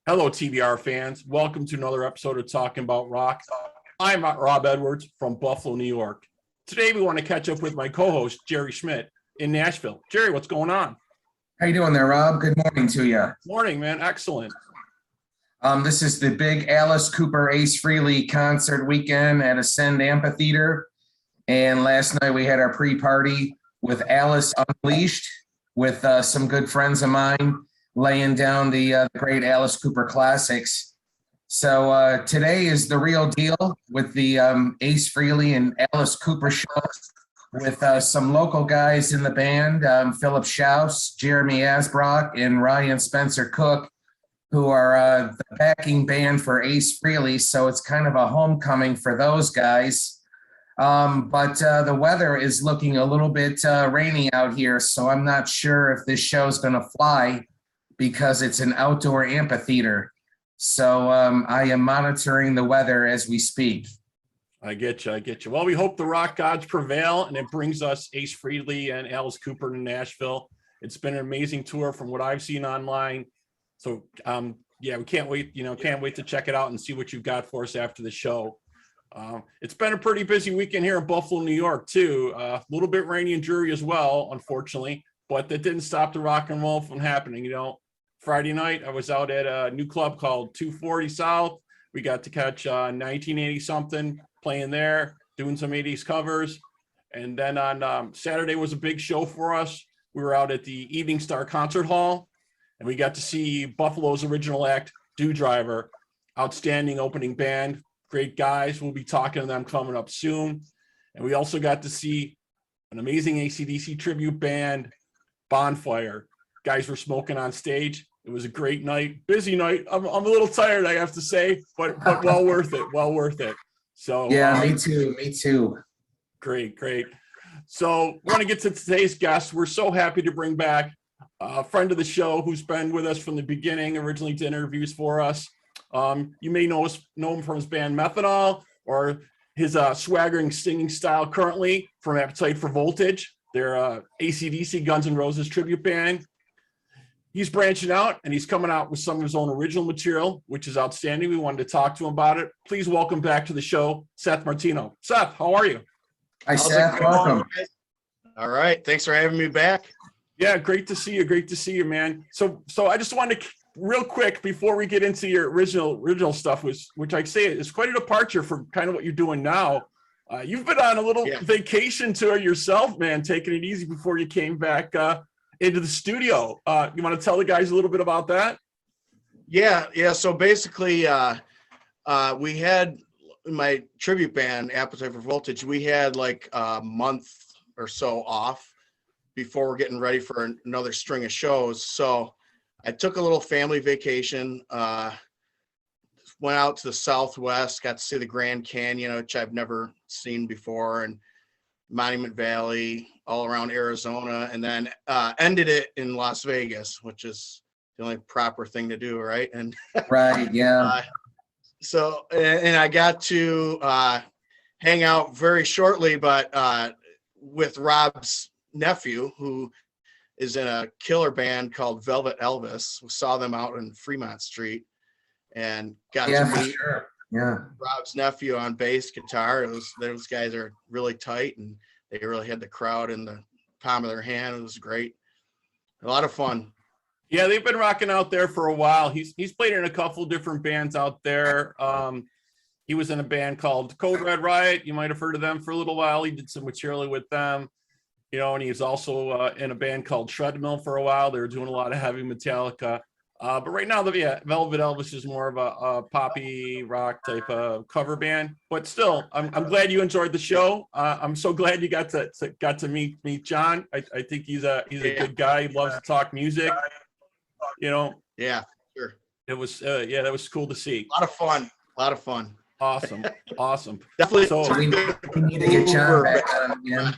Hello, TBR fans. Welcome to another episode of Talking About Rock. I'm Rob Edwards from Buffalo, New York. Today, we want to catch up with my co-host, Gerry Schmidt in Nashville. Gerry, what's going on? How you doing there, Rob? Good morning to you. Morning, man. Excellent. This is the big Alice Cooper Ace Frehley concert weekend at Ascend Amphitheater. And last night we had our pre-party with Alice Unleashed with some good friends of mine laying down the great Alice Cooper classics. So today is the real deal with the Ace Frehley and Alice Cooper show with some local guys in the band, Philip Schaus, Jeremy Asbrock, and Ryan Spencer Cook, who are the backing band for Ace Frehley. So it's kind of a homecoming for those guys. But the weather is looking a little bit rainy out here, so I'm not sure if this show's going to fly because it's an outdoor amphitheater. So I am monitoring the weather as we speak. I get you. Well, we hope the rock gods prevail, and it brings us Ace Frehley and Alice Cooper to Nashville. It's been an amazing tour from what I've seen online. So, we can't wait to check it out and see what you've got for us after the show. It's been a pretty busy weekend here in Buffalo, New York, too. A little bit rainy and dreary as well, unfortunately, but that didn't stop the rock and roll from happening. Friday night, I was out at a new club called 240 South. We got to catch 1980 something playing there, doing some 80s covers. And then on Saturday was a big show for us. We were out at the Evening Star Concert Hall, and we got to see Buffalo's original act, Do Driver. Outstanding opening band, great guys. We'll be talking to them coming up soon. And we also got to see an amazing AC/DC tribute band, Bonfire. Guys were smoking on stage. It was a great night, busy night. I'm a little tired, I have to say, but well worth it. So yeah, me too. Great. So we want to get to today's guest. We're so happy to bring back a friend of the show who's been with us from the beginning, originally did interviews for us. You may know him from his band Methanol, or his swaggering singing style currently from Appetite for Voltage. They're AC/DC Guns N' Roses tribute band. He's branching out, and he's coming out with some of his own original material, which is outstanding. We wanted to talk to him about it. Please welcome back to the show, Seth Martino. Seth, how are you? Hi, Seth. Welcome. All right. Thanks for having me back. Yeah, great to see you, man. So I just wanted to, real quick, before we get into your original stuff, which I say is quite a departure from kind of what you're doing now. You've been on a little vacation tour yourself, man, taking it easy before you came back into the studio. You want to tell the guys a little bit about that? Yeah. So basically, we had my tribute band, Appetite for Voltage. We had like a month or so off before we're getting ready for another string of shows. So I took a little family vacation, went out to the Southwest, got to see the Grand Canyon, which I've never seen before, and Monument Valley, all around Arizona, and then ended it in Las Vegas, which is the only proper thing to do, right? And right, yeah. So I got to hang out very shortly, but with Rob's nephew, who is in a killer band called Velvet Elvis. We saw them out in Fremont Street and got to meet Rob's nephew on bass guitar. Those guys are really tight, and they really had the crowd in the palm of their hand. It was great. A lot of fun. Yeah, they've been rocking out there for a while. He's played in a couple different bands out there. He was in a band called Code Red Riot. You might have heard of them for a little while. He did some material with them. And he's also in a band called Shredmill for a while. They were doing a lot of heavy Metallica. But right now, Velvet Elvis is more of a poppy rock type of cover band. But still, I'm glad you enjoyed the show. I'm so glad you got to meet John. I think he's a good guy. He loves to talk music. Yeah, sure. It was that was cool to see. A lot of fun. Awesome. Definitely. So we need to get John back on again.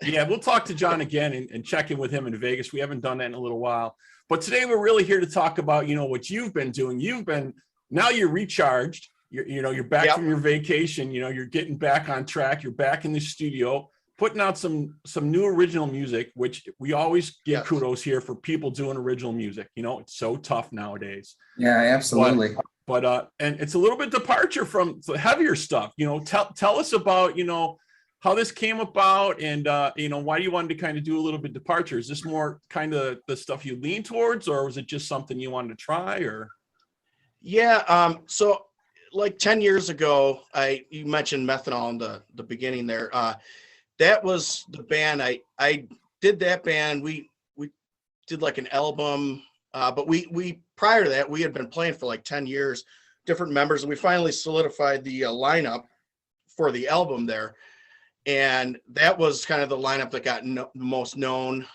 Yeah, we'll talk to John again and check in with him in Vegas. We haven't done that in a little while. But today we're really here to talk about, what you've been doing. Now you're recharged. You're back from your vacation. You're getting back on track. You're back in the studio. putting out some new original music, which we always give Yes. kudos here for people doing original music. You know, it's so tough nowadays. Yeah, absolutely. But and it's a little bit departure from the heavier stuff. You know, tell us about, you know, how this came about, and you know, why you wanted to kind of do a little bit departure. Is this more kind of the stuff you lean towards, or was it just something you wanted to try? Or Yeah. So like 10 years ago, you mentioned Methanol in the beginning there. That was the band. I did that band. We did like an album, but we prior to that, we had been playing for like 10 years, different members, and we finally solidified the lineup for the album there. And that was kind of the lineup that got most known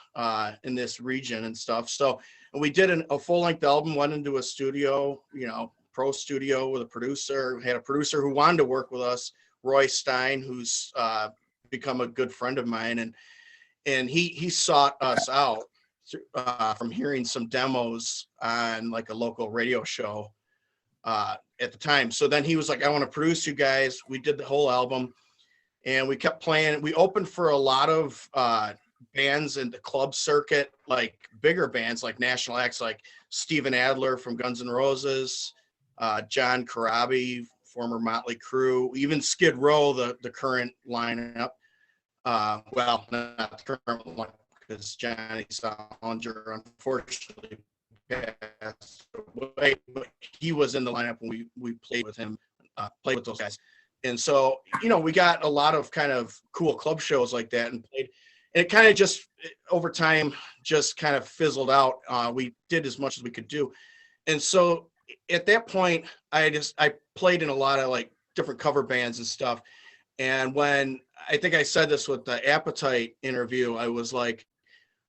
in this region and stuff. So we did a full-length album, went into a studio, you know, pro studio with a producer. We had a producer who wanted to work with us, Roy Stein, who's become a good friend of mine, and he sought us out from hearing some demos on like a local radio show at the time. So then he was like, I want to produce you guys. We did the whole album, and we kept playing. We opened for a lot of bands in the club circuit, like bigger bands, like national acts, like Steven Adler from Guns N' Roses, John Corabi, former Motley Crue, even Skid Row, the current lineup. Well, not the current one, because Johnny Solinger unfortunately passed away, but he was in the lineup when we played with him, played with those guys. And so, you know, we got a lot of kind of cool club shows like that and played. And it kind of just over time just kind of fizzled out. We did as much as we could do. And so at that point, I played in a lot of like different cover bands and stuff. And when I think I said this with the Appetite interview, I was like,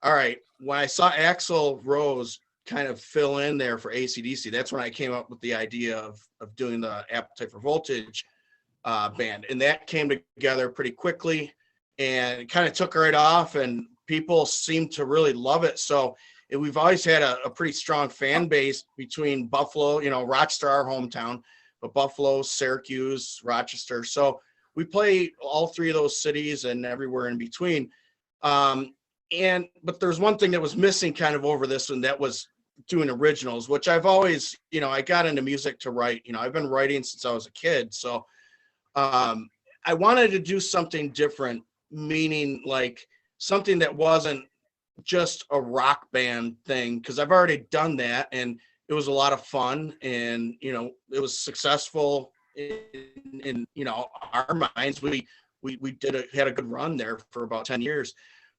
all right, when I saw Axl Rose kind of fill in there for AC/DC, that's when I came up with the idea of doing the Appetite for Voltage band. And that came together pretty quickly and it kind of took right off, and people seemed to really love it. So we've always had a pretty strong fan base between Buffalo, you know, Rochester, our hometown, but Buffalo, Syracuse, Rochester. So we play all three of those cities and everywhere in between. But there's one thing that was missing kind of over this, and that was doing originals, which I've always, you know, I got into music to write. You know, I've been writing since I was a kid. So I wanted to do something different, meaning like something that wasn't just a rock band thing, because I've already done that and it was a lot of fun, and you know, it was successful in you know, our minds. We had a good run there for about 10 years.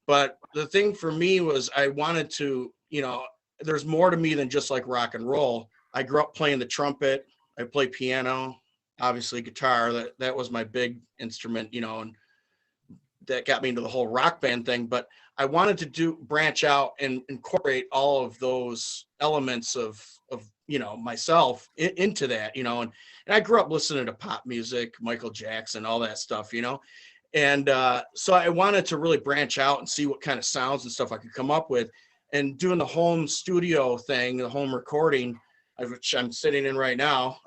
But the thing for me was I wanted to, you know, there's more to me than just like rock and roll. I grew up playing the trumpet. I play piano, obviously guitar. That was my big instrument, you know, and that got me into the whole rock band thing. But I wanted to branch out and incorporate all of those elements of you know, myself into that, you know, and I grew up listening to pop music, Michael Jackson, all that stuff, you know. And so I wanted to really branch out and see what kind of sounds and stuff I could come up with. And doing the home studio thing, the home recording, which I'm sitting in right now,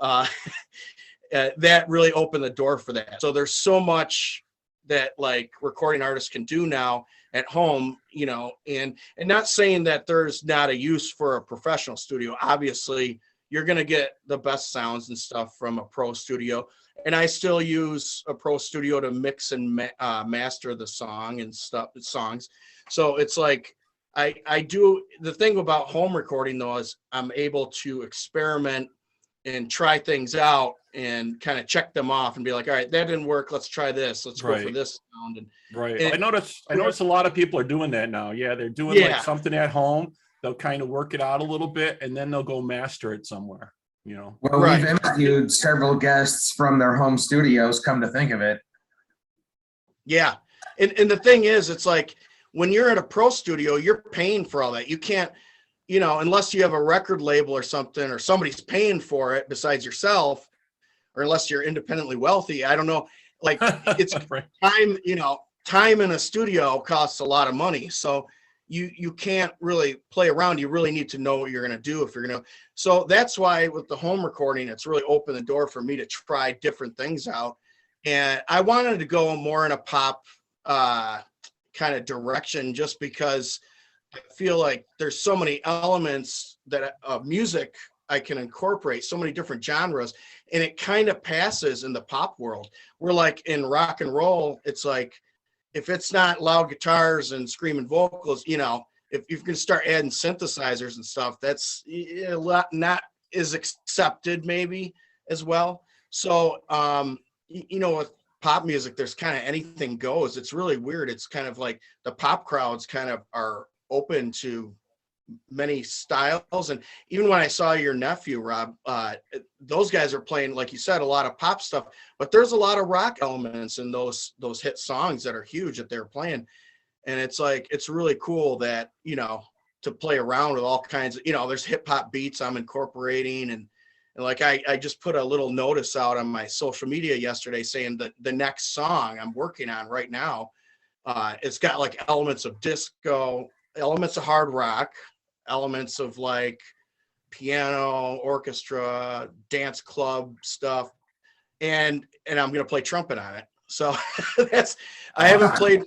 that really opened the door for that. So there's so much that like recording artists can do now at home, you know, and not saying that there's not a use for a professional studio. Obviously, you're going to get the best sounds and stuff from a pro studio. And I still use a pro studio to mix and master the songs. So it's like, I do, the thing about home recording though, is I'm able to experiment and try things out and kind of check them off and be like, all right, that didn't work. Let's try this. Let's go for this sound. And I notice a lot of people are doing that now. Yeah. They're doing like something at home. They'll kind of work it out a little bit and then they'll go master it somewhere, you know? Well, we've interviewed several guests from their home studios, come to think of it. Yeah. And the thing is, it's like when you're at a pro studio, you're paying for all that. You can't, you know, unless you have a record label or something, or somebody's paying for it besides yourself, or unless you're independently wealthy. I don't know. Like it's time, you know, time in a studio costs a lot of money. So you can't really play around. You really need to know what you're going to do if you're going to. So that's why with the home recording, it's really opened the door for me to try different things out. And I wanted to go more in a pop kind of direction, just because I feel like there's so many elements that music I can incorporate, so many different genres, and it kind of passes in the pop world. We're like in rock and roll, it's like, if it's not loud guitars and screaming vocals, if you're going to start adding synthesizers and stuff, that's not as accepted maybe as well. So, with pop music, there's kind of anything goes. It's really weird. It's kind of like the pop crowds kind of are open to many styles. And even when I saw your nephew, Rob, those guys are playing, like you said, a lot of pop stuff, but there's a lot of rock elements in those hit songs that are huge that they're playing. And it's like, it's really cool that, to play around with all kinds of, there's hip hop beats I'm incorporating. And like, I just put a little notice out on my social media yesterday saying that the next song I'm working on right now, it's got like elements of disco, elements of hard rock, elements of like piano, orchestra, dance club stuff, and I'm going to play trumpet on it. So I haven't played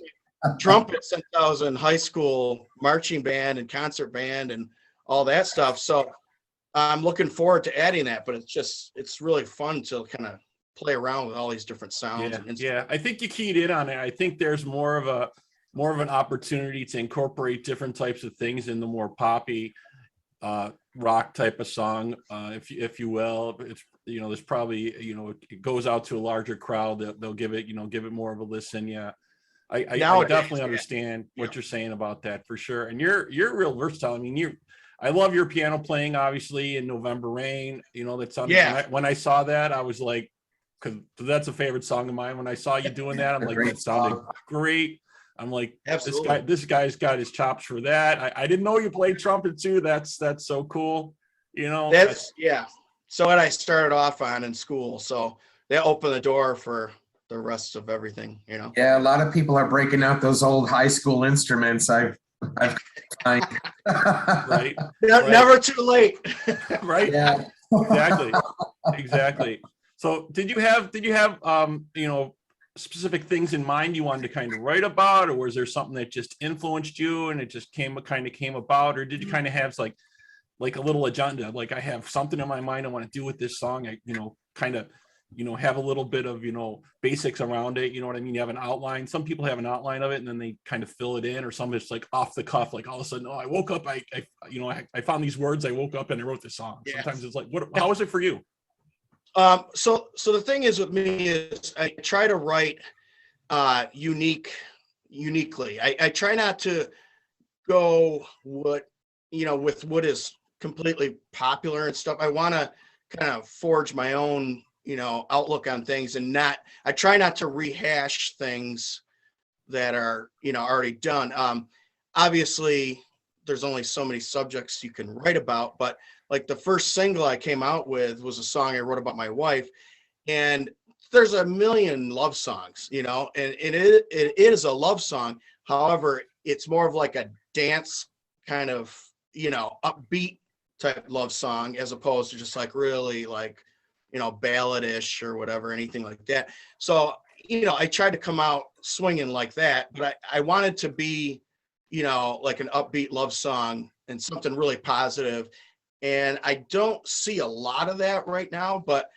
trumpet since I was in high school, marching band and concert band and all that stuff. So I'm looking forward to adding that, but it's really fun to kind of play around with all these different sounds. Yeah. I think you keyed in on it. I think there's more of an opportunity to incorporate different types of things in the more poppy rock type of song, if you will. It's, there's probably, it goes out to a larger crowd. They'll give it more of a listen. Yeah. I definitely understand what you're saying about that for sure. And you're real versatile. I mean, I love your piano playing, obviously, in November Rain. That's something. Yeah. When I saw that, I was like, because that's a favorite song of mine. When I saw you doing that, I'm like, that sounded great. I'm like, absolutely. This guy's got his chops for that. I didn't know you played trumpet too. That's so cool. That's so what I started off on in school. So that opened the door for the rest of everything, Yeah, a lot of people are breaking out those old high school instruments. I've right. Never too late. Right. Yeah. Exactly. So did you have specific things in mind you wanted to kind of write about, or was there something that just influenced you and it just came about, or did you kind of have like a little agenda, like I have something in my mind I want to do with this song, I kind of have a little bit of basics around it, you know what I mean? You have an outline. Some people have an outline of it and then they kind of fill it in, or some it's like off the cuff, like all of a sudden, I woke up, I found these words, I woke up and I wrote this song. Yeah. Sometimes it's like, how is it for you? So the thing is with me is I try to write uniquely. I try not to go with what is completely popular and stuff. I want to kind of forge my own, outlook on things, and I try not to rehash things that are, already done. Obviously there's only so many subjects you can write about, but like the first single I came out with was a song I wrote about my wife, and there's a million love songs, and it is a love song. However, it's more of like a dance kind of, upbeat type love song, as opposed to just like really like, balladish or whatever, anything like that. So, I tried to come out swinging like that, but I wanted to be, like an upbeat love song and something really positive. And I don't see a lot of that right now, but,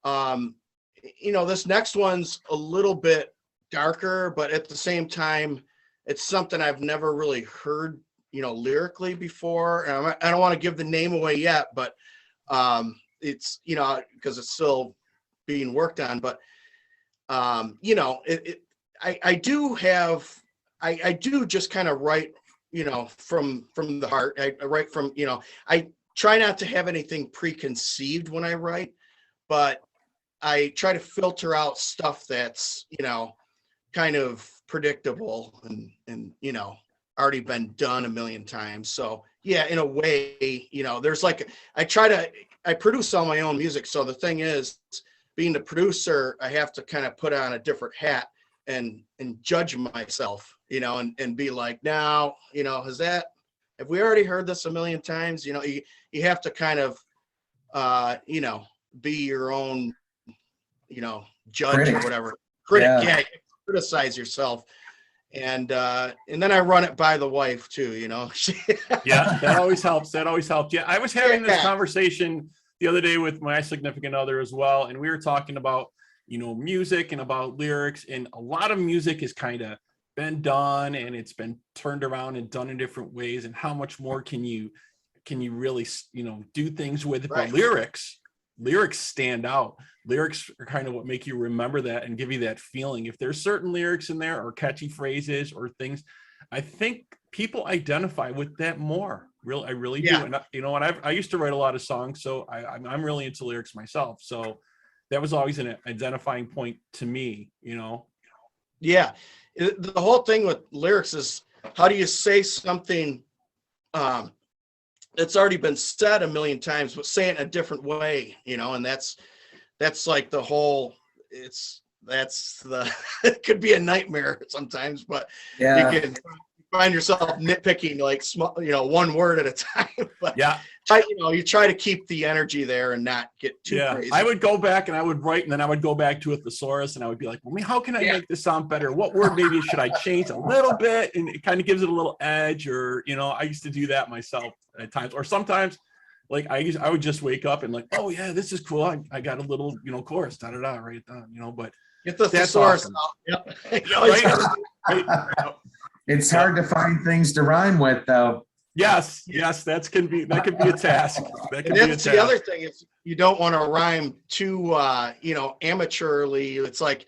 this next one's a little bit darker, but at the same time, it's something I've never really heard, lyrically before. And I don't want to give the name away yet, but it's, because it's still being worked on, but, I do just kind of write, from the heart. I write from, I try not to have anything preconceived when I write, but I try to filter out stuff that's, kind of predictable and already been done a million times. So yeah, in a way, there's like, I produce all my own music. So the thing is, being the producer, I have to kind of put on a different hat and judge myself, and be like, now, have we already heard this a million times? You have to kind of, be your own, judge or whatever. Critic, yeah. Criticize yourself. And then I run it by the wife too, you know. Yeah, that always helps. That always helped. Yeah, I was having this Yeah. conversation the other day with my significant other as well, and we were talking about, you know, music and about lyrics, and a lot of music has kind of been done and it's been turned around and done in different ways, and how much more can you really, you know, do things with it. Right. But lyrics stand out. Lyrics are kind of what make you remember that and give you that feeling. If there's certain lyrics in there or catchy phrases or things, I think people identify with that more. I really do. And you know, and I used to write a lot of songs, so I'm really into lyrics myself. So that was always an identifying point to me, you know? Yeah. The whole thing with lyrics is, how do you say something that's already been said a million times, but say it in a different way, you know? And that's like the whole, it could be a nightmare sometimes, but Yeah. you can find yourself nitpicking like small, you know, one word at a time. But Yeah. you try to keep the energy there and not get too crazy. I would go back and I would write, and then I would go back to a thesaurus and I would be like, well, how can I make this sound better? What word maybe should I change a little bit? And it kind of gives it a little edge, or, you know, I used to do that myself at times. Or sometimes like I would just wake up and like, oh yeah, this is cool. I got a little, you know, chorus, da da da, write it down, you know, but Get the that's thesaurus awesome. out. Yep. Right? It's hard to find things to rhyme with, though. Yes, that could be a task. That And could be a that's task. the other thing, is you don't want to rhyme too, you know, amateurly. It's like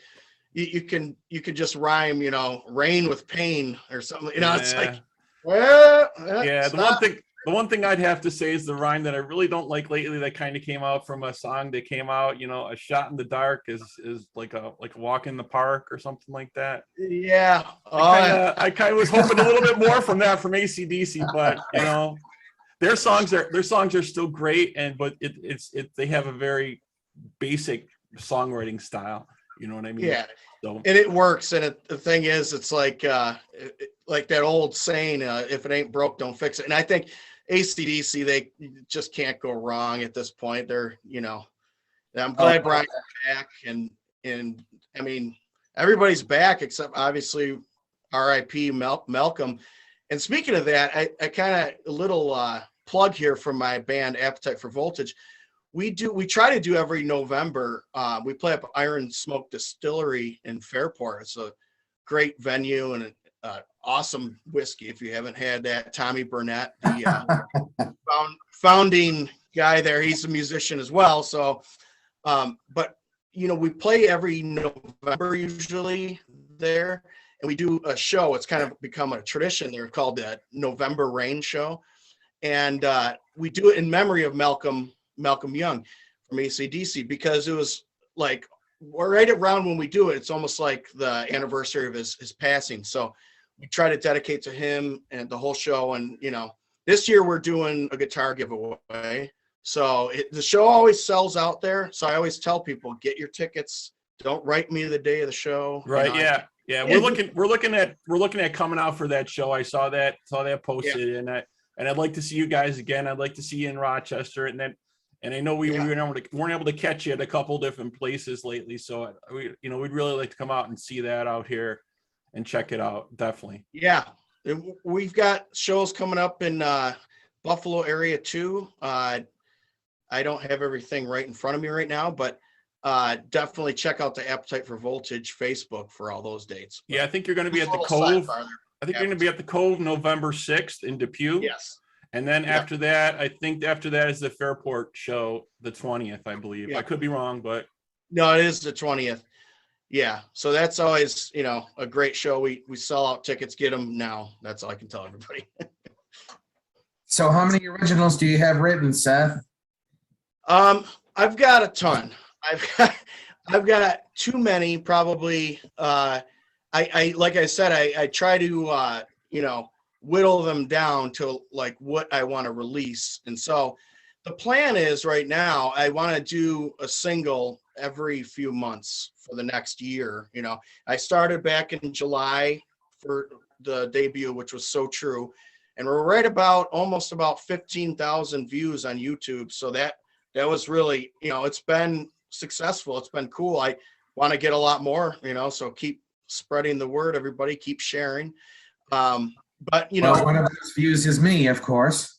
you can just rhyme, you know, rain with pain or something. You know, it's like, well, yeah. stop. The one thing I'd have to say is the rhyme that I really don't like lately, that kind of came out from a song that came out, you know, a shot in the dark is like a walk in the park or something like that. Yeah. I kind of was hoping a little bit more from that from AC/DC, but you know, their songs are still great, but they have a very basic songwriting style. You know what I mean? Yeah. So And it works. And the thing is, it's like that old saying, if it ain't broke, don't fix it. And I think AC/DC, they just can't go wrong at this point. They're, you know, I'm glad Brian's back, and I mean, everybody's back except obviously RIP Malcolm. And speaking of that, I kind of a little plug here from my band Appetite for Voltage. We try to do every November. We play up Iron Smoke Distillery in Fairport. It's a great venue and awesome whiskey. If you haven't had that, Tommy Burnett, the founding guy there, he's a musician as well. So, but you know, we play every November usually there, and we do a show. It's kind of become a tradition. They're called the November Rain Show, and we do it in memory of Malcolm Young from AC/DC, because it was like, we're right around when we do it, it's almost like the anniversary of his passing. So we try to dedicate to him and the whole show. And, you know, this year we're doing a guitar giveaway. So the show always sells out there. So I always tell people, get your tickets. Don't write me the day of the show. right, You know, yeah. We're looking at coming out for that show. I saw that posted, and I'd like to see you guys again. I'd like to see you in Rochester, and I know we weren't able to catch you at a couple different places lately. So we'd really like to come out and see that out here and check it out. Definitely. Yeah. We've got shows coming up in Buffalo area too. I don't have everything right in front of me right now, but definitely check out the Appetite for Voltage Facebook for all those dates. Yeah, I think you're going to be at the Little Cove. sidebar there. I think you're going to be at the Cove November 6th in Depew. Yes. And then after that, I think after that is the Fairport show, the 20th, I believe. Yeah. I could be wrong, but No, it is the 20th. Yeah. So that's always, you know, a great show. We sell out tickets, get them now. That's all I can tell everybody. So how many originals do you have written, Seth? I've got a ton. I've got too many, probably. I like I said, I try to you know, whittle them down to like what I want to release. And so the plan is right now, I want to do a single every few months for the next year. You know, I started back in July for the debut, which was So True. And we're right about almost about 15,000 views on YouTube. So that was really, you know, it's been successful. It's been cool. I want to get a lot more, you know, so keep spreading the word. Everybody keep sharing. But Well, one of those views is me, of course.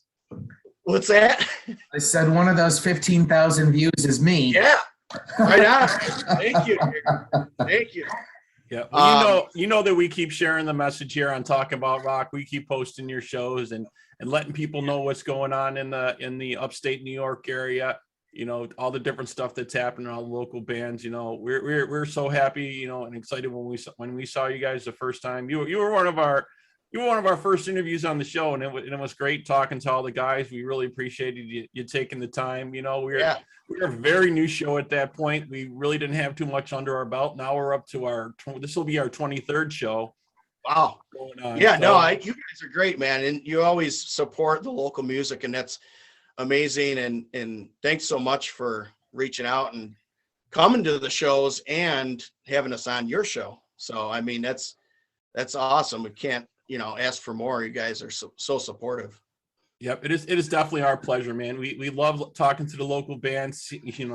what's that? I said one of those 15,000 views is me. Yeah, right on. Thank you. Thank you. Yeah, well, you know that we keep sharing the message here on Talking About Rock. We keep posting your shows and letting people know what's going on in the upstate New York area. You know, all the different stuff that's happening, all the local bands. You know, we're so happy, you know, and excited when we saw you guys the first time. You were one of our first interviews on the show, and it was great talking to all the guys. We really appreciated you taking the time. You know, we were a very new show at that point. We really didn't have too much under our belt. Now we're up to this will be our 23rd show. Wow. Going on. Yeah, So, you guys are great, man. And you always support the local music, and that's amazing. And thanks so much for reaching out and coming to the shows and having us on your show. So, I mean, that's awesome. We can't, ask for more. You guys are so supportive. Yep, it is definitely our pleasure, man. We love talking to the local bands,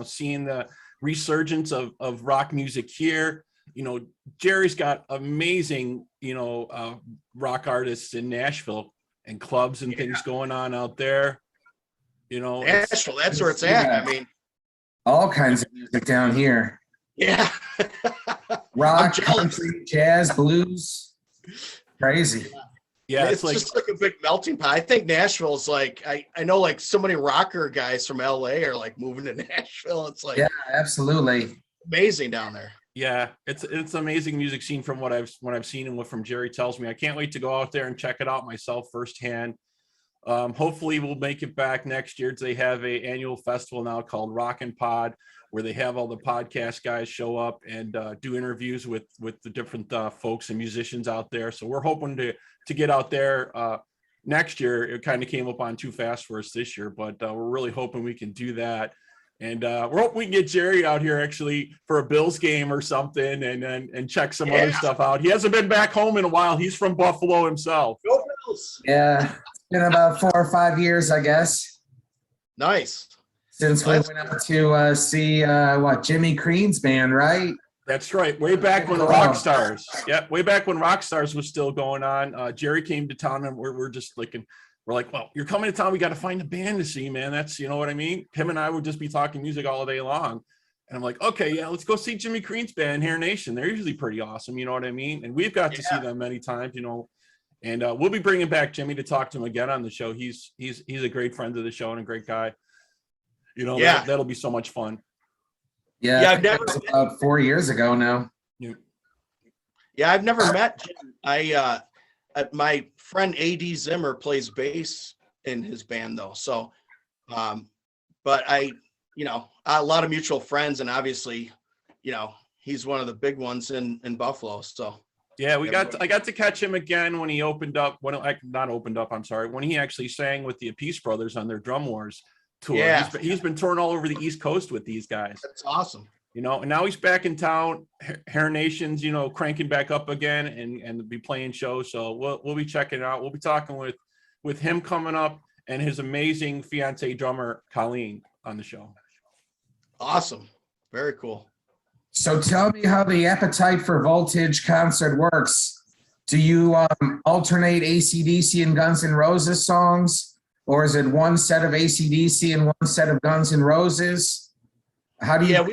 seeing the resurgence of rock music here. You know, Gerry's got amazing, rock artists in Nashville and clubs and things going on out there. You know, Nashville, that's where it's at. I mean, all kinds of music down here. Yeah. Rock, country, jazz, blues. Crazy. Yeah, it's just like a big melting pot. I think Nashville's like, I know like so many rocker guys from LA are like moving to Nashville. It's like, yeah, absolutely amazing down there. Yeah, it's amazing music scene from what I've seen and what from Gerry tells me. I can't wait to go out there and check it out myself firsthand. Hopefully we'll make it back next year. They have a annual festival now called Rockin' Pod, where they have all the podcast guys show up and do interviews with the different folks and musicians out there. So we're hoping to get out there next year. It kind of came up on too fast for us this year, but we're really hoping we can do that. And we're hoping we can get Gerry out here actually for a Bills game or something and check some other stuff out. He hasn't been back home in a while. He's from Buffalo himself. Go Bills. Yeah, it's been about 4 or 5 years, I guess. Nice. Since we went out to see Jimmy Crean's band, right? That's right. Way back when Rock Stars. Yeah, way back when Rock Stars was still going on. Gerry came to town and we're just looking. We're like, well, you're coming to town. We got to find a band to see, man. That's, you know what I mean? Him and I would just be talking music all day long. And I'm like, okay, yeah, let's go see Jimmy Crean's band, Hair Nation. They're usually pretty awesome. You know what I mean? And we've got to see them many times, and we'll be bringing back Jimmy to talk to him again on the show. He's a great friend of the show and a great guy. That'll be so much fun. Yeah, I've never about 4 years ago now. Yeah, I've never met Jim. My friend A.D. Zimmer plays bass in his band though. So, but a lot of mutual friends, and obviously, he's one of the big ones in Buffalo. So yeah, I got to catch him again when he when he actually sang with the Peace Brothers on their Drum Wars tour. Yeah. He's been touring all over the East Coast with these guys. That's awesome. And now he's back in town. Hair Nation's, cranking back up again and be playing shows. So we'll be checking it out. We'll be talking with him coming up and his amazing fiance drummer, Colleen, on the show. Awesome. Very cool. So tell me how the Appetite for Voltage concert works. Do you alternate AC/DC and Guns N' Roses songs? Or is it one set of AC/DC and one set of Guns N' Roses? How do you? Yeah,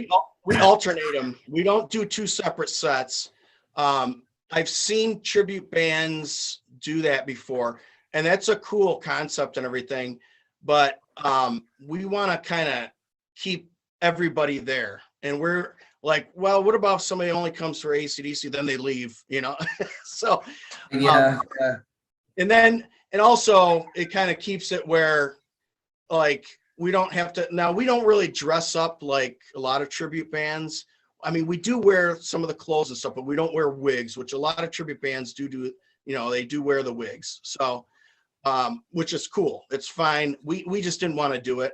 we alternate them. We don't do two separate sets. I've seen tribute bands do that before, and that's a cool concept and everything. But we want to kind of keep everybody there. And we're like, well, what about if somebody only comes for AC/DC, then they leave, So, yeah. And also it kind of keeps it where like we don't have to, now we don't really dress up like a lot of tribute bands. I mean, we do wear some of the clothes and stuff, but we don't wear wigs, which a lot of tribute bands do, they do wear the wigs. So, which is cool. It's fine. We just didn't want to do it.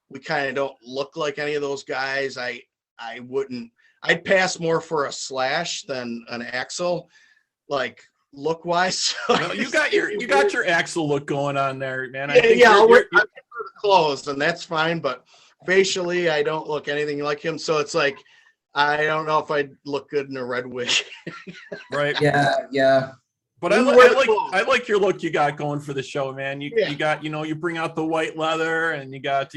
We kind of don't look like any of those guys. I'd pass more for a Slash than an Axl, like look wise. Well, you got your Axl look going on there, man. I wear the clothes, and that's fine. But facially, I don't look anything like him. So it's like I don't know if I'd look good in a red wig. Right. Yeah. But You wear the I clothes. like your look you got going for the show, man. You Yeah. you got, you bring out the white leather, and you got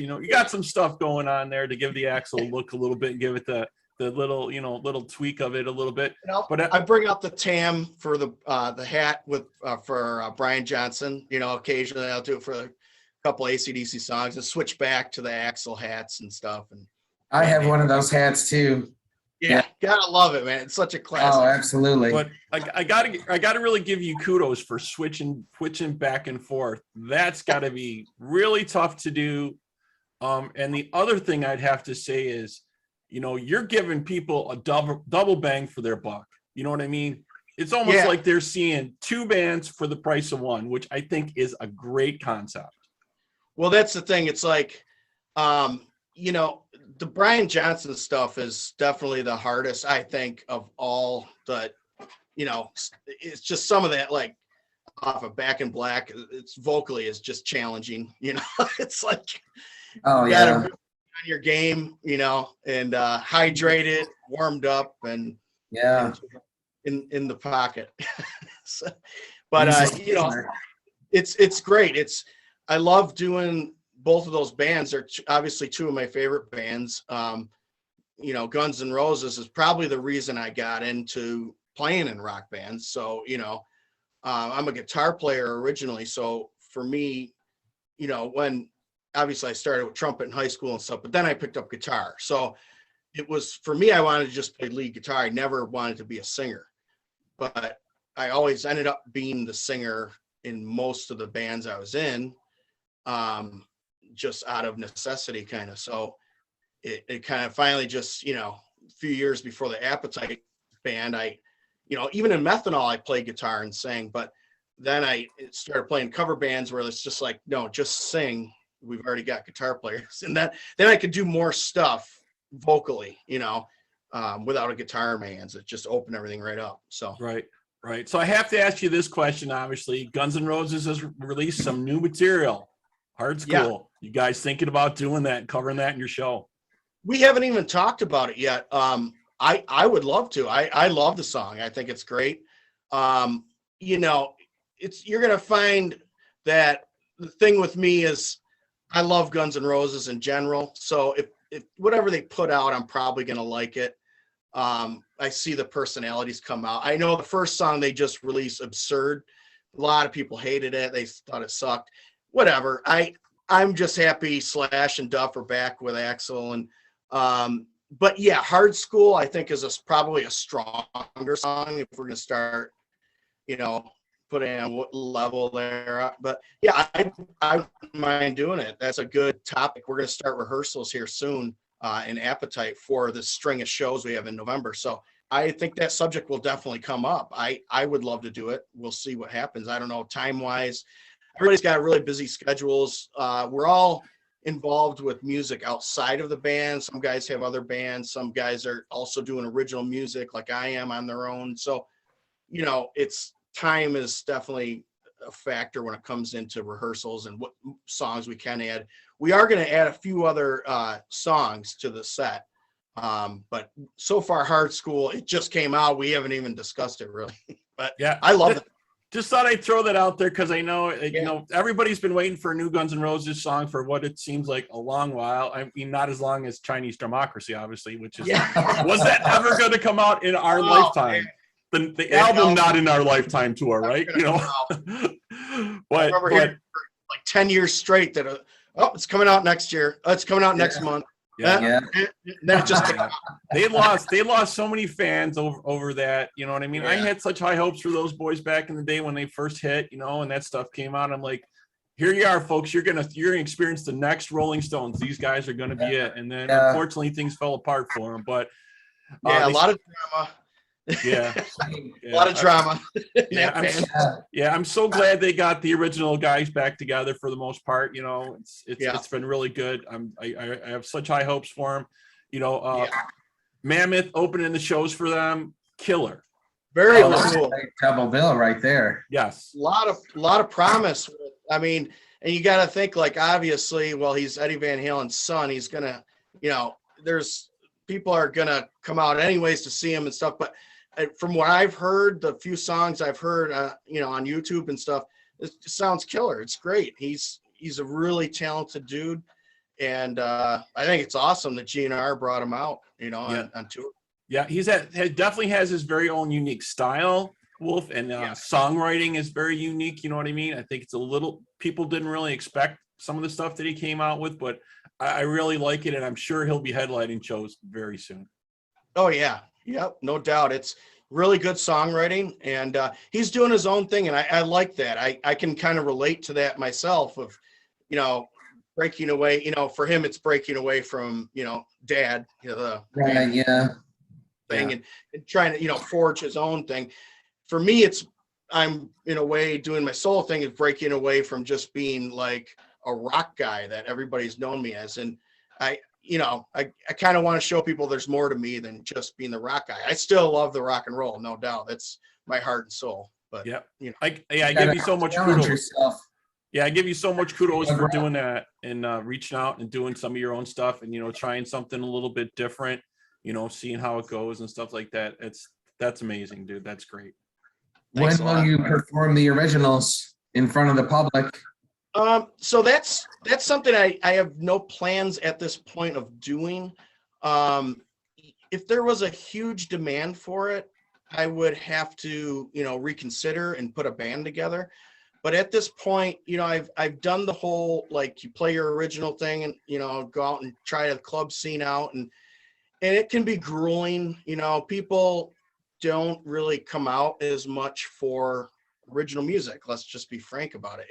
some stuff going on there to give the Axl look a little bit and give it the little, little tweak of it a little bit. But I bring out the tam for the hat with for Brian Johnson. Occasionally I'll do it for a couple AC/DC songs and switch back to the Axl hats and stuff. And I have one of those hats too. yeah, gotta love it, man. It's such a classic. Oh, absolutely. But I gotta really give you kudos for switching back and forth. That's got to be really tough to do. And the other thing I'd have to say is, you're giving people a double bang for their buck. You know what I mean? It's almost like they're seeing two bands for the price of one, which I think is a great concept. Well, that's the thing. It's like, the Brian Johnson stuff is definitely the hardest, I think, of all the, it's just some of that, like off of Back in Black, it's vocally is just challenging, it's like, you gotta be on your game, and hydrated, warmed up, and in the pocket. But it's great. I love doing both of those bands. Are obviously two of my favorite bands. Guns N' Roses is probably the reason I got into playing in rock bands. So, I'm a guitar player originally. So for me, when obviously I started with trumpet in high school and stuff, but then I picked up guitar. So it was, for me, I wanted to just play lead guitar. I never wanted to be a singer, but I always ended up being the singer in most of the bands I was in. Just out of necessity kind of. So it kind of finally just, a few years before the Appetite band, even in Methanol, I played guitar and sang, but then I started playing cover bands where it's just like, no, just sing. We've already got guitar players. And then I could do more stuff vocally, without a guitar in my hands. It just opened everything right up. So, Right. So I have to ask you this question, obviously. Guns N' Roses has released some new material. Hard School. Yeah. You guys thinking about doing that, covering that in your show? We haven't even talked about it yet. I would love to. I love the song. I think it's great. You're gonna find that the thing with me is I love Guns N' Roses in general. So if whatever they put out, I'm probably gonna like it. I see the personalities come out. I know the first song they just released, Absurd, a lot of people hated it. They thought it sucked. Whatever. I'm just happy Slash and Duff are back with Axl, and but yeah, Hard School I think is probably a stronger song if we're gonna start, putting on what level there. But yeah, I wouldn't mind doing it. That's a good topic. We're gonna start rehearsals here soon in Appetite for the string of shows we have in November. So I think that subject will definitely come up. I would love to do it. We'll see what happens. I don't know, time-wise. Everybody's got really busy schedules. We're all involved with music outside of the band. Some guys have other bands. Some guys are also doing original music like I am on their own. So, it's time is definitely a factor when it comes into rehearsals and what songs we can add. We are going to add a few other songs to the set. But so far, Hard School, it just came out. We haven't even discussed it really. But yeah, I love it. Just thought I'd throw that out there because I know, everybody's been waiting for a new Guns N' Roses song for what it seems like a long while. I mean, not as long as Chinese Democracy, obviously, which is, was that ever going to come out in our lifetime? The album, not in our lifetime tour, right? But I remember hearing for like 10 years straight that, it's coming out next year. It's coming out next month. Yeah. Then it just they lost so many fans over that. You know what I mean? Yeah. I had such high hopes for those boys back in the day when they first hit, and that stuff came out. I'm like, here you are, folks. You're gonna experience the next Rolling Stones. These guys are gonna be it. And then unfortunately things fell apart for them. But a lot of drama. Yeah. A lot of drama. I'm so glad they got the original guys back together for the most part. It's been really good. I have such high hopes for them. Mammoth opening the shows for them, killer. Very cool. Double bill right there. Yes. A lot of promise. I mean, and you got to think, like, obviously, well, he's Eddie Van Halen's son. He's gonna, there's people are gonna come out anyways to see him and stuff, but from what I've heard, the few songs I've heard, you know, on YouTube and stuff, it sounds killer. It's great. He's a really talented dude. And I think it's awesome that GN'R brought him out, you know, on tour. Yeah, definitely has his very own unique style, Wolf, and songwriting is very unique. You know what I mean? I think it's a little, people didn't really expect some of the stuff that he came out with, but I really like it, and I'm sure he'll be headlining shows very soon. Oh yeah, yep, no doubt. It's really good songwriting, and he's doing his own thing, and I like that. I can kind of relate to that myself of, you know, breaking away. You know, for him, it's breaking away from, you know, dad, you know, the thing, and trying to, you know, forge his own thing. For me, I'm in a way doing my solo thing is breaking away from just being like a rock guy that everybody's known me as. And I kind of want to show people there's more to me than just being the rock guy. I still love the rock and roll, no doubt. That's my heart and soul. But you know, I give you so much kudos. Yeah, I give you so much kudos for doing that and reaching out and doing some of your own stuff and, you know, trying something a little bit different, you know, seeing how it goes and stuff like that. That's amazing, dude. That's great. When will you perform the originals in front of the public? So that's something I have no plans at this point of doing. If there was a huge demand for it, I would have to, you know, reconsider and put a band together. But at this point, you know, I've done the whole, like, you play your original thing and, you know, go out and try the club scene out, and it can be grueling. You know, people don't really come out as much for original music. Let's just be frank about it.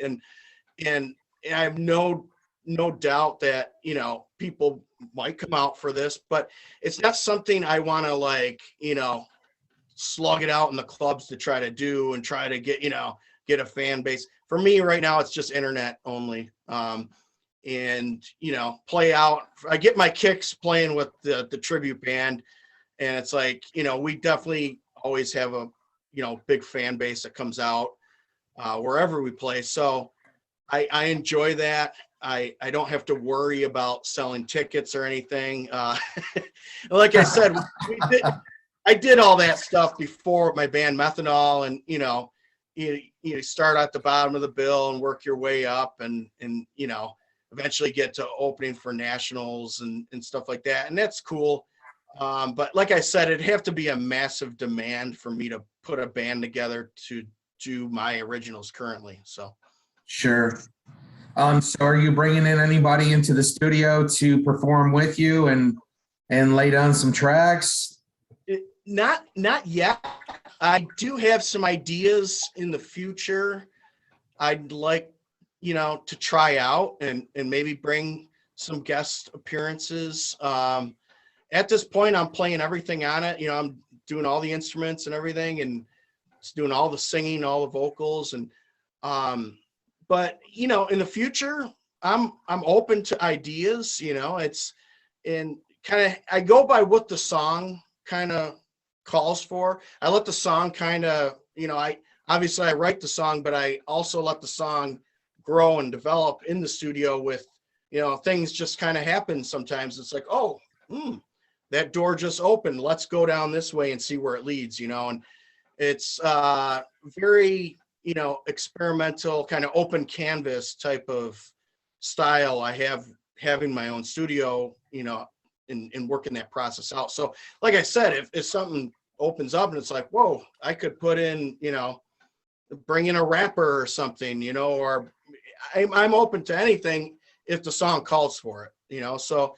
And I have no doubt that, you know, people might come out for this, but it's not something I want to, like, you know, slug it out in the clubs to try to do and try to get, you know, get a fan base. For me right now, it's just internet only. And, you know, play out. I get my kicks playing with the tribute band, and it's like, you know, we definitely always have a, you know, big fan base that comes out wherever we play. So I enjoy that. I don't have to worry about selling tickets or anything. Like I said, I did all that stuff before my band Methanol, and, you know, you start at the bottom of the bill and work your way up, and you know, eventually get to opening for nationals and stuff like that. And that's cool. But like I said, it'd have to be a massive demand for me to put a band together to do my originals currently. So. Sure. So are you bringing in anybody into the studio to perform with you and lay down some tracks? Not yet. I do have some ideas in the future I'd like, you know, to try out and maybe bring some guest appearances. At this point, I'm playing everything on it. You know, I'm doing all the instruments and everything, and it's doing all the singing, all the vocals, and but, you know, in the future, I'm open to ideas. You know, it's in kind of, I go by what the song kind of calls for. I let the song kind of, you know, I write the song, but I also let the song grow and develop in the studio with, you know, things just kind of happen sometimes. It's like, oh, that door just opened. Let's go down this way and see where it leads, you know. And it's very, you know, experimental, kind of open canvas type of style I have having my own studio, you know, in working that process out. So like I said, if something opens up and it's like, whoa, I could put in, you know, bring in a rapper or something, you know, or I'm open to anything if the song calls for it, you know. So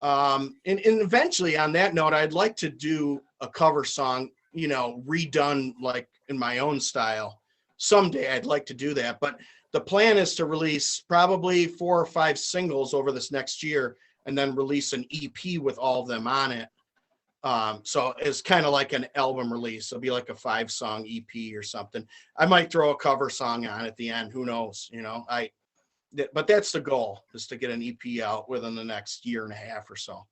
and eventually, on that note, I'd like to do a cover song, you know, redone like in my own style. Someday I'd like to do that, but the plan is to release probably 4 or 5 singles over this next year, and then release an EP with all of them on it. So it's kind of like an album release. It'll be like a 5-song EP or something. I might throw a cover song on at the end. Who knows? You know, but that's the goal, is to get an EP out within the next year and a half or so.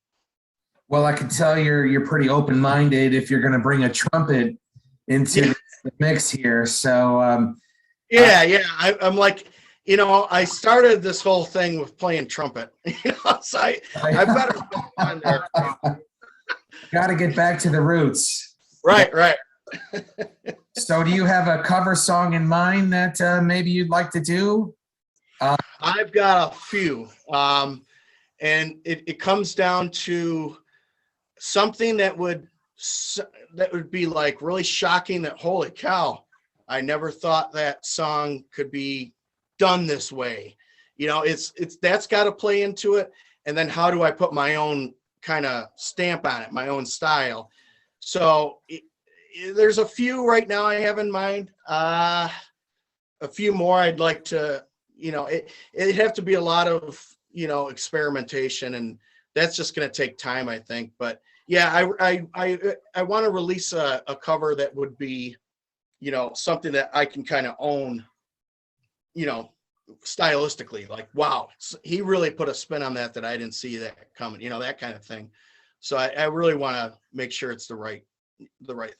Well, I can tell you're pretty open-minded if you're going to bring a trumpet into the mix here. So I'm like, you know, I started this whole thing with playing trumpet. You know, so I better put on there. Got to get back to the roots. Right. So do you have a cover song in mind that maybe you'd like to do? I've got a few. And it comes down to something that would be like really shocking, that holy cow, I never thought that song could be done this way. You know, it's that's got to play into it. And then how do I put my own kind of stamp on it, my own style? So there's a few right now I have in mind. A few more I'd like to, you know, it'd have to be a lot of, you know, experimentation, and that's just going to take time, I think. But yeah, I want to release a cover that would be, you know, something that I can kind of own, you know, stylistically, like, wow, he really put a spin on that I didn't see that coming, you know, that kind of thing. So I really want to make sure it's the right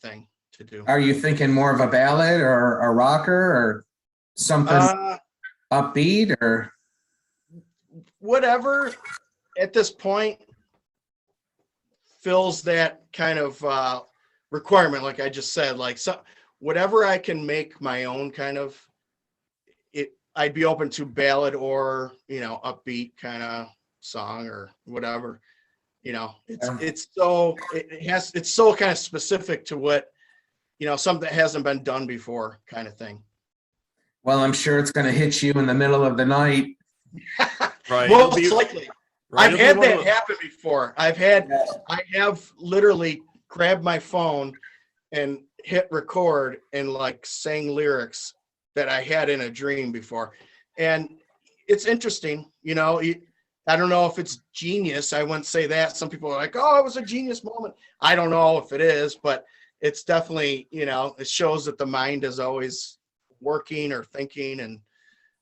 thing to do. Are you thinking more of a ballad or a rocker or something upbeat or whatever at this point fills that kind of requirement? Like I just said, like, so whatever I can make my own kind of it, I'd be open to ballad or, you know, upbeat kind of song or whatever. You know, it's so kind of specific to what, you know, something that hasn't been done before kind of thing. Well, I'm sure it's going to hit you in the middle of the night. Right. Most likely. I've had that happen before. I have literally grabbed my phone and hit record and like sang lyrics that I had in a dream before. And it's interesting, you know, I don't know if it's genius. I wouldn't say that. Some people are like, oh, it was a genius moment. I don't know if it is, but it's definitely, you know, it shows that the mind is always working or thinking. And,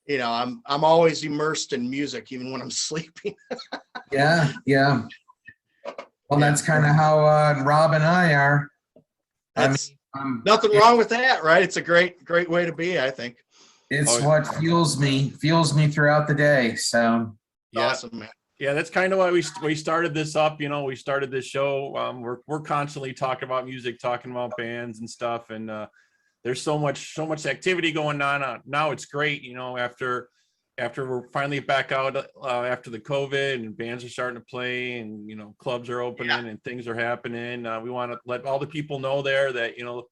you know, I'm always immersed in music, even when I'm sleeping. Yeah. Well, that's kind of how Rob and I are. Nothing wrong with that, right? It's a great way to be, I think. It's what fuels me throughout the day. So yeah. Awesome, man. Yeah, that's kind of why we started this up. You know, we started this show. We're constantly talking about music, talking about bands and stuff, and there's so much activity going on. Now it's great, you know, after we're finally back out after the COVID and bands are starting to play and, you know, clubs are opening and things are happening. We want to let all the people know there that, you know,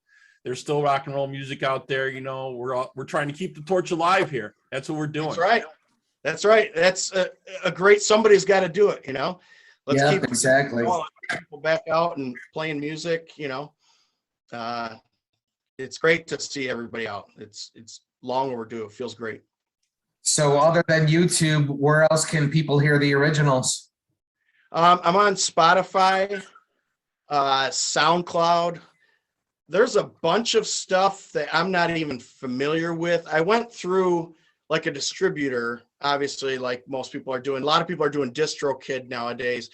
there's still rock and roll music out there. You know, we're trying to keep the torch alive here. That's what we're doing. That's right. That's a great, somebody's got to do it, you know. Let's keep exactly people back out and playing music, you know. It's great to see everybody out. It's long overdue. It feels great. So other than YouTube, where else can people hear the originals? I'm on Spotify, SoundCloud. There's a bunch of stuff that I'm not even familiar with. I went through like a distributor, obviously, like most people are doing. A lot of people are doing DistroKid nowadays.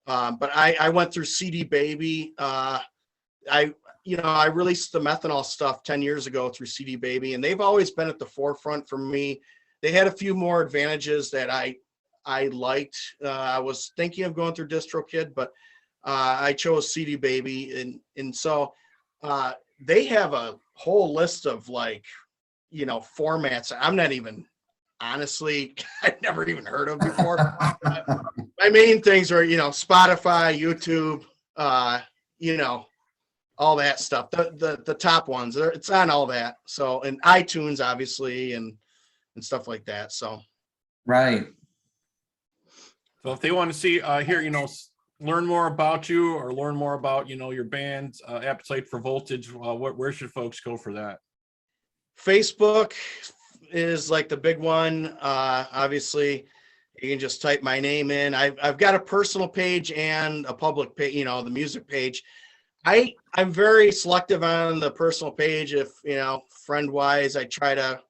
But I went through CD Baby. I released the Methanol stuff 10 years ago through CD Baby, and they've always been at the forefront for me. They had a few more advantages that I liked. I was thinking of going through DistroKid, but I chose CD Baby, and so they have a whole list of, like, you know, formats I'm not even, honestly, I've never even heard of before. My main things are, you know, Spotify, YouTube, you know, all that stuff. The top ones, it's on all that. So, and iTunes, obviously, and stuff like that. So, right. So if they want to see, hear, you know, learn more about you or learn more about, you know, your band's Appetite for Voltage, where should folks go for that? Facebook is like the big one. Obviously, you can just type my name in. I've got a personal page and a public page, you know, the music page. I'm very selective on the personal page. If, you know, friend wise, I try to,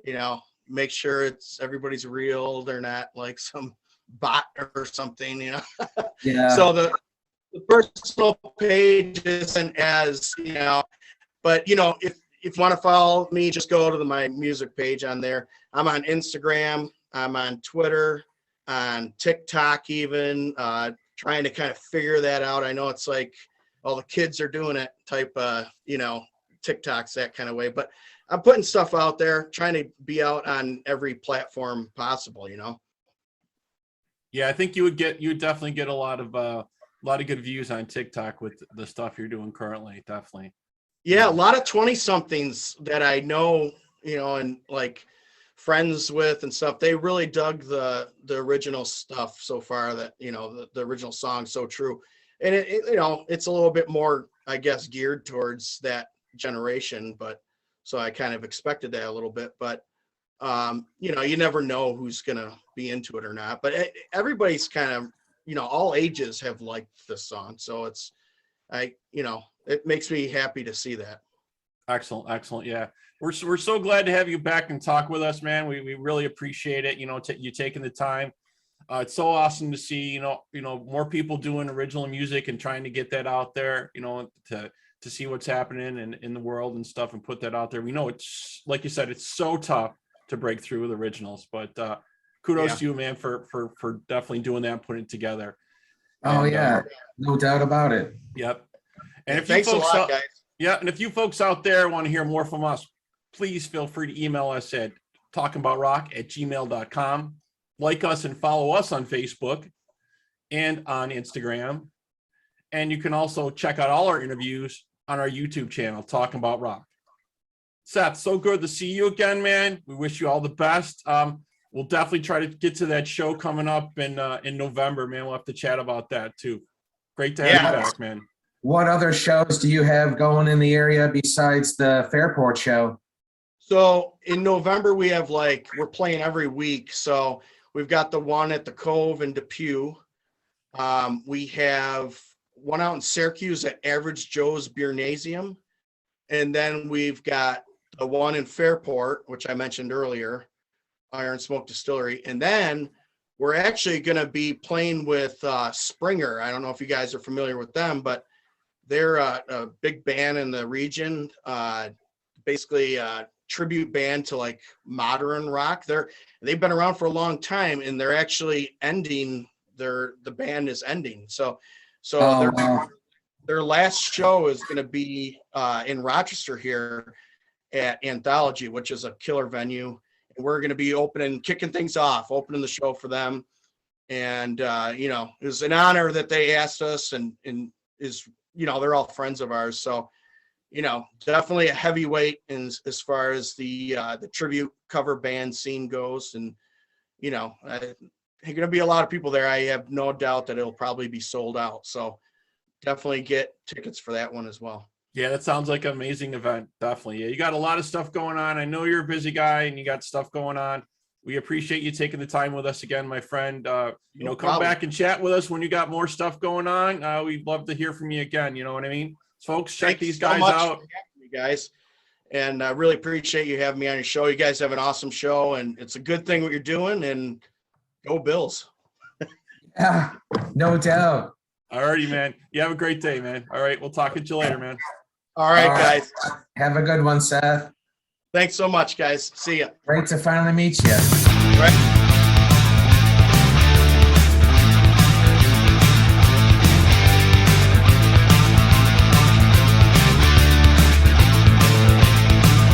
you know, make sure everybody's real. They're not like some bot or something, you know. Yeah. So the personal page isn't as, you know, but, you know, if you want to follow me, just go to my music page on there. I'm on Instagram. I'm on Twitter, on TikTok even, trying to kind of figure that out. I know it's like, all the kids are doing it type, TikToks, that kind of way. But I'm putting stuff out there, trying to be out on every platform possible, Yeah, I think you would definitely get a lot of good views on TikTok with the stuff you're doing currently. Definitely. Yeah, a lot of 20 somethings that I know, and like friends with and stuff, they really dug the original stuff so far, that, the original song, So True. And it's a little bit more, I guess, geared towards that generation, but so I kind of expected that a little bit, but you never know who's going to be into it or not, but everybody's kind of, all ages have liked this song. So it makes me happy to see that. Excellent. Yeah. We're so glad to have you back and talk with us, man. We really appreciate it. You taking the time. It's so awesome to see, more people doing original music and trying to get that out there, to see what's happening in the world and stuff, and put that out there. We know it's, like you said, it's so tough to break through with originals, but kudos to you, man, for definitely doing that and putting it together. Oh, yeah, no doubt about it. Yep. And if thanks a lot, guys. Yeah, and if you folks out there want to hear more from us, please feel free to email us at talkingaboutrock@gmail.com. Like us and follow us on Facebook and on Instagram. And you can also check out all our interviews on our YouTube channel, Talking About Rock. Seth, so good to see you again, man. We wish you all the best. We'll definitely try to get to that show coming up in November, man. We'll have to chat about that too. Great to have you back, man. What other shows do you have going in the area besides the Fairport show? So in November, we have we're playing every week. So we've got the one at the Cove in Depew. We have one out in Syracuse at Average Joe's Beernasium. And then we've got the one in Fairport, which I mentioned earlier, Iron Smoke Distillery. And then we're actually going to be playing with Springer. I don't know if you guys are familiar with them, but they're a big band in the region, basically a tribute band to modern rock. They've been around for a long time, and they're actually ending. The band is ending. So their last show is going to be in Rochester here at Anthology, which is a killer venue. And we're going to be kicking things off, opening the show for them. And, it was an honor that they asked us, and they're all friends of ours. So, definitely a heavyweight as far as the tribute cover band scene goes. And, there's going to be a lot of people there. I have no doubt that it'll probably be sold out. So definitely get tickets for that one as well. Yeah, that sounds like an amazing event. Definitely. Yeah, you got a lot of stuff going on. I know you're a busy guy and you got stuff going on. We appreciate you taking the time with us again, my friend. Come back and chat with us when you got more stuff going on. We'd love to hear from you again. You know what I mean? Folks, check these guys out. You guys. And I really appreciate you having me on your show. You guys have an awesome show, and it's a good thing what you're doing, and go Bills. Yeah, no doubt. All righty, man. You have a great day, man. All right. We'll talk to you later, man. All right, guys. Have a good one, Seth. Thanks so much, guys. See ya. Great to finally meet you. Right.